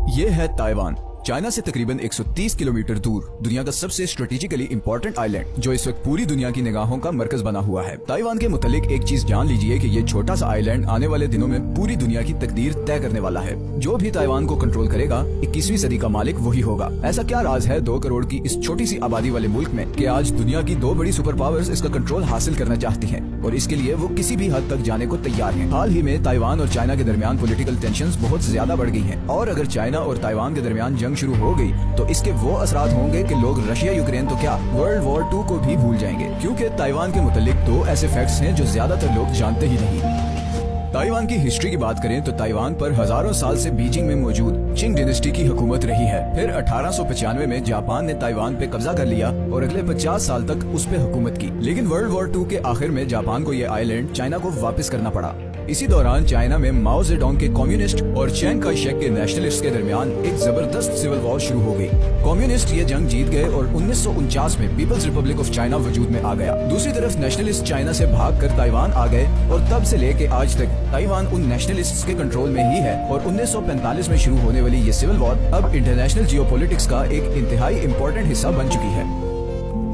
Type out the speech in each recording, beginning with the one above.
ये है Taiwan. China से तकरीबन 130 किलोमीटर दूर दुनिया का सबसे स्ट्रेटेजिकली इंपॉर्टेंट आइलैंड, जो इस वक्त पूरी दुनिया की निगाहों का मरकज बना हुआ है। ताइवान के मुतालिक एक चीज जान लीजिए कि ये छोटा सा आइलैंड आने वाले दिनों में पूरी दुनिया की तकदीर तय करने वाला है। जो भी ताइवान को कंट्रोल करेगा 21वीं सदी का मालिक वही होगा। ऐसा क्या राज है 2 करोड़ की इस छोटी सी आबादी वाले मुल्क में कि आज दुनिया की 2 बड़ी सुपर पावर्स इसका कंट्रोल हासिल करना चाहती हैं और इसके लिए वो किसी भी हद तक जाने को तैयार हैं। हाल ही में ताइवान और चाइना के दरमियान पॉलिटिकल टेंशंस बहुत ज्यादा बढ़ गई हैं और अगर चाइना और ताइवान के दरमियान जंग शुरू हो गई तो इसके वो असरात होंगे कि लोग रशिया यूक्रेन तो क्या वर्ल्ड वॉर 2 को भी भूल जाएंगे, क्योंकि ताइवान के मुतालिक 2 ऐसे फैक्ट्स हैं जो ज्यादातर लोग जानते ही नहीं। ताइवान की हिस्ट्री की बात करें तो ताइवान पर हजारों साल से बीजिंग में मौजूद चिंग डायनेस्टी की हुकूमत रही है। फिर 1895 में जापान ने ताइवान पे कब्जा कर लिया और अगले 50 साल तक उस पे हुकूमत की। लेकिन वर्ल्ड वॉर 2 के आखिर में जापान को ये आइलैंड चाइना को वापस करना पड़ा। इसी दौरान चाइना में माओ जेडोंग के कम्युनिस्ट और चियांग काई शेक के नेशनलिस्ट के दरमियान एक जबरदस्त सिविल वॉर शुरू हो गई। कम्युनिस्ट ये जंग जीत गए और 1949 में पीपल्स रिपब्लिक ऑफ चाइना वजूद में आ गया। दूसरी तरफ नेशनलिस्ट चाइना से भागकर ताइवान आ गए और तब से लेके आज तक ताइवान उन नेशनलिस्ट्स के कंट्रोल में ही है और 1945 में शुरू होने वाली ये सिविल वॉर अब इंटरनेशनल जियोपॉलिटिक्स का एक इंतहाई इम्पोर्टेंट हिस्सा बन चुकी है।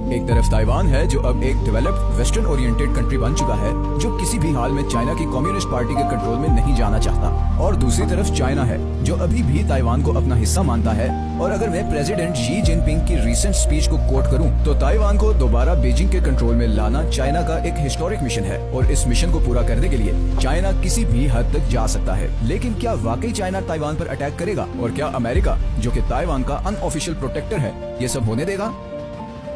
एक तरफ ताइवान है जो अब एक डेवलप्ड वेस्टर्न ओरिएंटेड कंट्री बन चुका है जो किसी भी हाल में चाइना की कम्युनिस्ट पार्टी के कंट्रोल में नहीं जाना चाहता, और दूसरी तरफ चाइना है जो अभी भी ताइवान को अपना हिस्सा मानता है। और अगर मैं प्रेसिडेंट शी जिनपिंग की रीसेंट स्पीच को कोट करूं तो ताइवान को दोबारा बीजिंग के कंट्रोल में लाना चाइना का एक हिस्टोरिक मिशन है और इस मिशन को पूरा करने के लिए चाइना किसी भी हद तक जा सकता है। लेकिन क्या वाकई चाइना ताइवान पर अटैक करेगा और क्या अमेरिका, जो कि ताइवान का अनऑफिशियल प्रोटेक्टर है, ये सब होने देगा?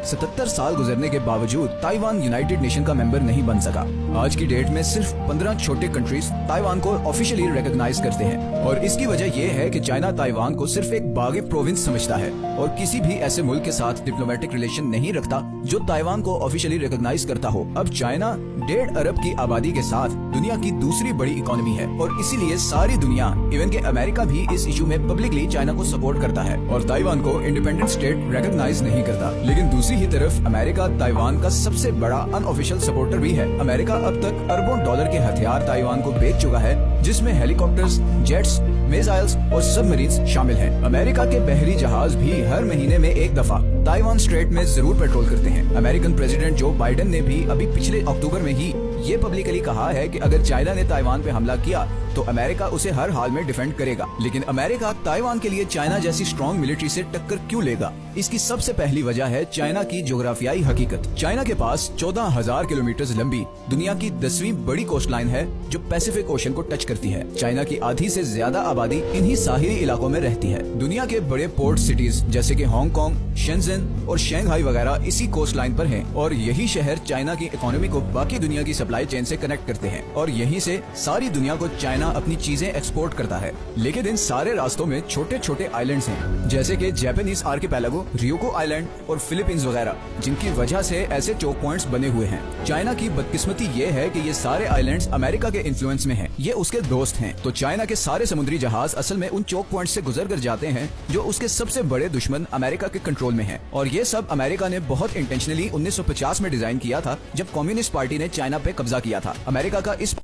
77 साल गुजरने के बावजूद ताइवान यूनाइटेड नेशन का मेंबर नहीं बन सका। आज की डेट में सिर्फ 15 छोटे कंट्रीज ताइवान को ऑफिशियली रिकॉग्नाइज करते हैं और इसकी वजह यह है कि चाइना ताइवान को सिर्फ एक बागी प्रोविंस समझता है और किसी भी ऐसे मुल्क के साथ डिप्लोमेटिक रिलेशन नहीं रखता जो ताइवान को ऑफिशियली रिकॉग्नाइज करता हो। अब चाइना 1.5 अरब की आबादी के साथ दुनिया की दूसरी बड़ी इकोनॉमी है और इसीलिए सारी दुनिया इवन के अमेरिका भी इस इशू में पब्लिकली चाइना को सपोर्ट करता है और ताइवान को इंडिपेंडेंट स्टेट रिकॉग्नाइज नहीं करता। लेकिन दूसरी ही तरफ अमेरिका ताइवान का सबसे बड़ा अनऑफिशियल सपोर्टर भी है। अमेरिका अब तक अरबों डॉलर के हथियार ताइवान को बेच चुका है, जिसमें हेलीकॉप्टर्स, जेट्स, मिसाइल्स और सबमरीन्स शामिल हैं। अमेरिका के बहरी जहाज भी हर महीने में एक दफा ताइवान स्ट्रेट में जरूर पेट्रोल करते हैं। अमेरिकन प्रेसिडेंट जो बाइडेन ने भी अभी पिछले अक्टूबर में ही ये पब्लिकली कहा है कि अगर चाइना ने ताइवान पे हमला किया तो अमेरिका उसे हर हाल में डिफेंड करेगा। लेकिन अमेरिका ताइवान के लिए चाइना जैसी स्ट्रॉन्ग मिलिट्री से टक्कर क्यों लेगा? इसकी सबसे पहली वजह है चाइना की जोग्राफियाई हकीकत। चाइना के पास 14,000 किलोमीटर लंबी दुनिया की 10वीं बड़ी कोस्ट लाइन है जो पैसिफिक ओशन को टच करती है। चाइना की आधी से ज्यादा आबादी इन्हीं साहिली इलाकों में रहती है। दुनिया के बड़े पोर्ट सिटीज जैसे कि हांगकांग, शेंजन और शंघाई वगैरह इसी कोस्ट लाइन पर हैं और यही शहर चाइना की इकोनॉमी को बाकी दुनिया की सप्लाई चेन से कनेक्ट करते हैं और यहीं से सारी दुनिया को चाइना अपनी चीजें एक्सपोर्ट करता है। लेकिन इन सारे रास्तों में छोटे छोटे आइलैंड्स हैं जैसे कि जापानीज आर्किपेलागो, रियोको आइलैंड और फिलीपींस वगैरह, जिनकी वजह से ऐसे चोक पॉइंट्स बने हुए हैं। चाइना की बदकिस्मती ये है कि ये सारे आइलैंड्स अमेरिका के इन्फ्लुएंस में हैं। ये उसके दोस्त हैं, तो चाइना के सारे समुद्री जहाज असल में उन चोक पॉइंट्स से गुजर कर जाते हैं जो उसके सबसे बड़े दुश्मन अमेरिका के कंट्रोल में है। और ये सब अमेरिका ने बहुत इंटेंशनली 1950 में डिजाइन किया था जब कम्युनिस्ट पार्टी ने चाइना पे कब्जा किया था। अमेरिका का इस